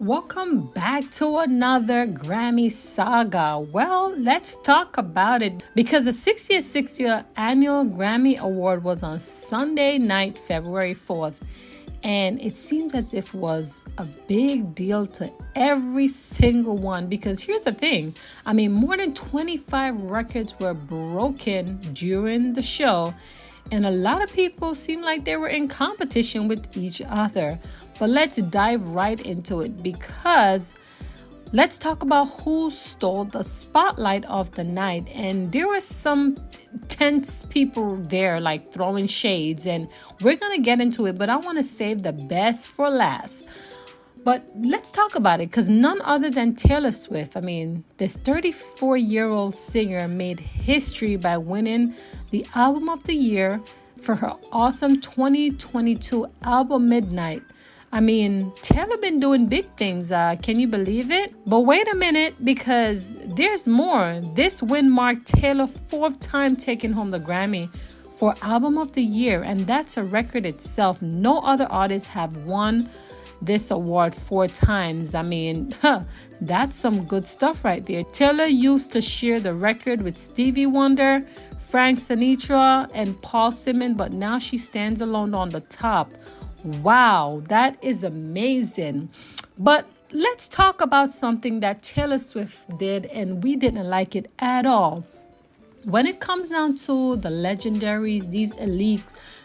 Welcome back to another Grammy saga. Well, let's talk about it because the 60th annual Grammy Award was on Sunday night, February 4th. And it seems as if it was a big deal to every single one because here's the thing. More than 25 records were broken during the show. And a lot of people seemed like they were in competition with each other. But let's dive right into it because let's talk about who stole the spotlight of the night. And there were some tense people there like throwing shades, and we're going to get into it, but I want to save the best for last. But let's talk about it because none other than Taylor Swift, this 34-year-old singer made history by winning the Album of the Year for her awesome 2022 album Midnight. Taylor been doing big things. Can you believe it? But wait a minute, because there's more. This win marked Taylor's fourth time taking home the Grammy for Album of the Year, and that's a record itself. No other artists have won this award 4 times. That's some good stuff right there. Taylor used to share the record with Stevie Wonder, Frank Sinatra, and Paul Simon, but now she stands alone on the top. Wow, that is amazing. But let's talk about something that Taylor Swift did, and we didn't like it at all. When it comes down to the legendaries, these elite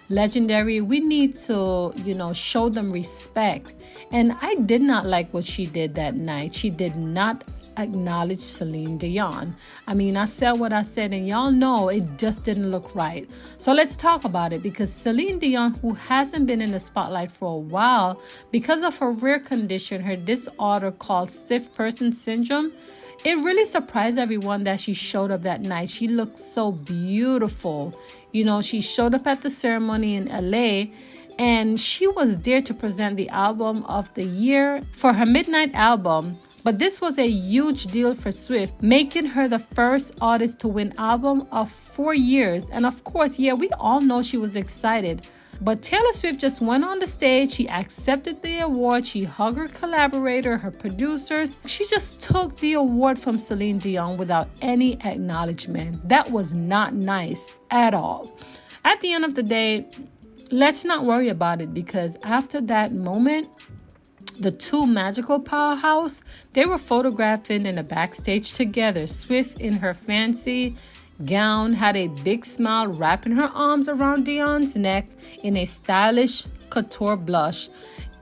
legendary, we need to, show them respect. And I did not like what she did that night. She did not acknowledge Celine Dion. I said what I said, and y'all know it just didn't look right. So let's talk about it because Celine Dion, who hasn't been in the spotlight for a while because of her rare condition, her disorder called stiff person syndrome, it really surprised everyone that she showed up that night. She looked so beautiful. She showed up at the ceremony in LA, and she was there to present the album of the year for her Midnight album. But this was a huge deal for Swift, making her the first artist to win album of 4 years. And of course, we all know she was excited. But Taylor Swift just went on the stage. She accepted the award. She hugged her collaborator, her producers. She just took the award from Celine Dion without any acknowledgement. That was not nice at all. At the end of the day, let's not worry about it because after that moment, the two magical powerhouse, they were photographing in a backstage together. Swift in her fancy gown had a big smile, wrapping her arms around Dion's neck in a stylish couture blush.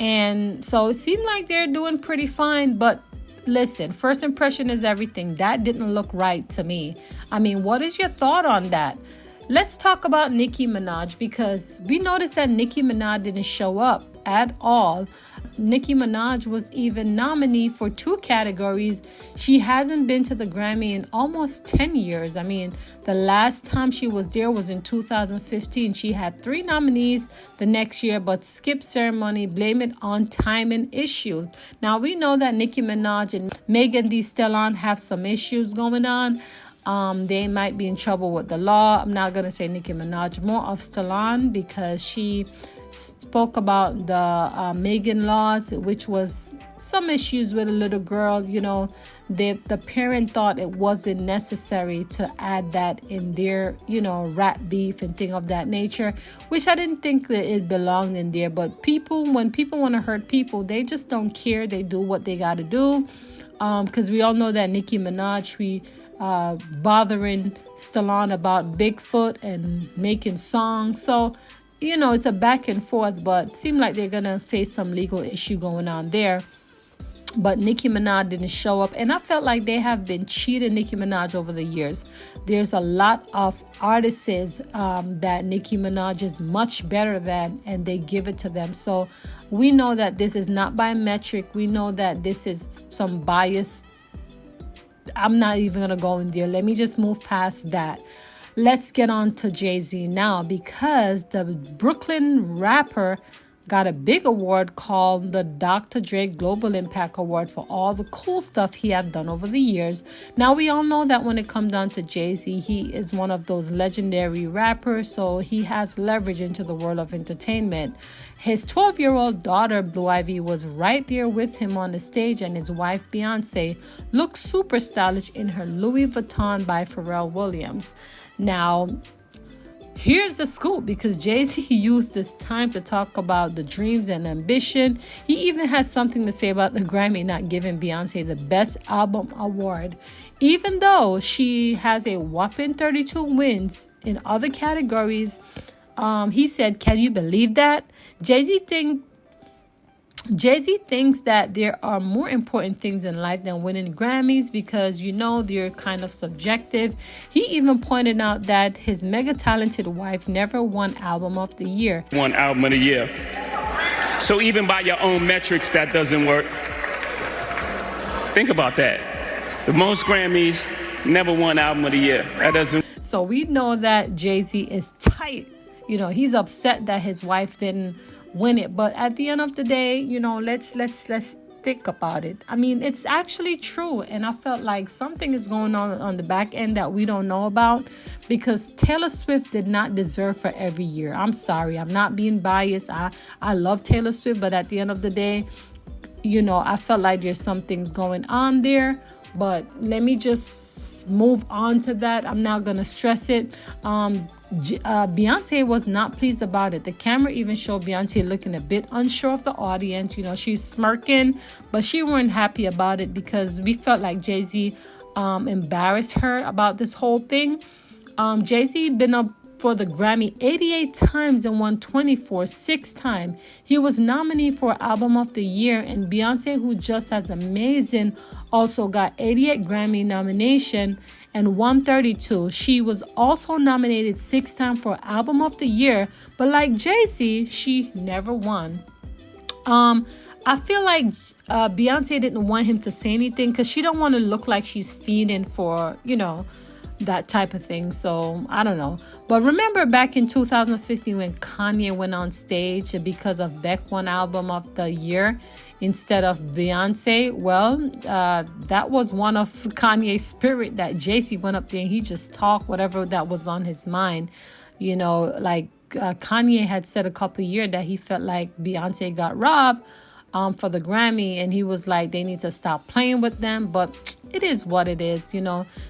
And so it seemed like they're doing pretty fine. But listen, first impression is everything. That didn't look right to me. What is your thought on that? Let's talk about Nicki Minaj because we noticed that Nicki Minaj didn't show up at all. Nicki Minaj was even nominated for 2 categories. She hasn't been to the Grammy in almost 10 years. The last time she was there was in 2015. She had 3 nominees the next year, but skipped ceremony, blame it on timing issues. Now, we know that Nicki Minaj and Megan Thee Stallion have some issues going on. They might be in trouble with the law. I'm not going to say Nicki Minaj, more of Stallion, because she spoke about the Megan laws, which was some issues with a little girl. The parent thought it wasn't necessary to add that in their, rat beef and thing of that nature, which I didn't think that it belonged in there. But when people want to hurt people, they just don't care. They do what they got to do. Because we all know that Nicki Minaj, bothering Stallone about Bigfoot and making songs. So, it's a back and forth, but it seemed like they're going to face some legal issue going on there. But Nicki Minaj didn't show up, and I felt like they have been cheating Nicki Minaj over the years. There's a lot of artists that Nicki Minaj is much better than, and they give it to them. So we know that this is not biometric. We know that this is some bias. I'm not even going to go in there. Let me just move past that. Let's get on to Jay-Z now because the Brooklyn rapper got a big award called the Dr. Dre Global Impact Award for all the cool stuff he had done over the years. Now, we all know that when it comes down to Jay-Z, he is one of those legendary rappers, so he has leverage into the world of entertainment. His 12-year-old daughter, Blue Ivy, was right there with him on the stage, and his wife, Beyonce, looked super stylish in her Louis Vuitton by Pharrell Williams. Now, here's the scoop, because Jay-Z used this time to talk about the dreams and ambition. He even has something to say about the Grammy not giving Beyonce the Best Album Award, even though she has a whopping 32 wins in other categories. He said, "Can you believe that?" Jay-Z thinks that there are more important things in life than winning Grammys because, they're kind of subjective. He even pointed out that his mega talented wife never won Album of the Year. One Album of the Year. So even by your own metrics, that doesn't work. Think about that. The most Grammys, never won Album of the Year. That doesn't. So we know that Jay-Z is tight. He's upset that his wife didn't win it. But at the end of the day, let's think about it. I mean, it's actually true. And I felt like something is going on the back end that we don't know about, because Taylor Swift did not deserve for every year. I'm sorry. I'm not being biased. I love Taylor Swift. But at the end of the day, I felt like there's some things going on there. But let me just move on to that. I'm not going to stress it. Beyonce was not pleased about it. The camera even showed Beyonce looking a bit unsure of the audience. She's smirking, but she weren't happy about it because we felt like Jay-Z embarrassed her about this whole thing. Jay-Z been up for the Grammy 88 times and won 24, 6 times. He was nominated for Album of the Year, and Beyonce, who just as amazing, also got 88 Grammy nomination and won 32. She was also nominated 6 times for Album of the Year, but like Jay-Z, she never won. I feel like Beyonce didn't want him to say anything because she don't want to look like she's feeding for, that type of thing. So I don't know. But remember back in 2015 when Kanye went on stage because of Beck won Album of the Year instead of Beyonce? Well, that was one of Kanye's spirit, that Jay-Z went up there and he just talked whatever that was on his mind. Kanye had said a couple of years that he felt like Beyonce got robbed for the Grammy, and he was like, they need to stop playing with them. But it is what it is,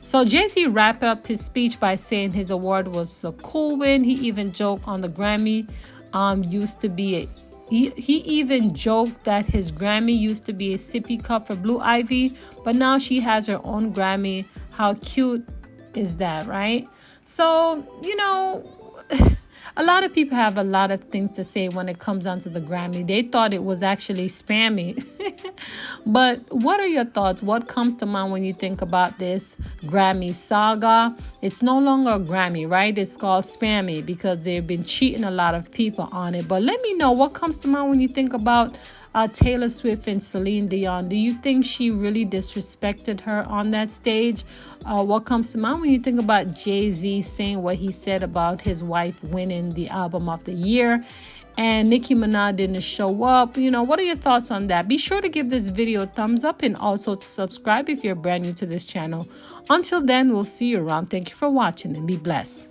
So Jay-Z wrapped up his speech by saying his award was a cool win. He even joked on the Grammy used to be he even joked that his Grammy used to be a sippy cup for Blue Ivy, but now she has her own Grammy. How cute is that, right? So, a lot of people have a lot of things to say when it comes down to the Grammy. They thought it was actually spammy. But what are your thoughts? What comes to mind when you think about this Grammy saga? It's no longer a Grammy, right? It's called spammy because they've been cheating a lot of people on it. But let me know what comes to mind when you think about Taylor Swift and Celine Dion. Do you think she really disrespected her on that stage? What comes to mind when you think about Jay-Z saying what he said about his wife winning the Album of the Year and Nicki Minaj didn't show up? What are your thoughts on that? Be sure to give this video a thumbs up and also to subscribe if you're brand new to this channel. Until then, we'll see you around. Thank you for watching and be blessed.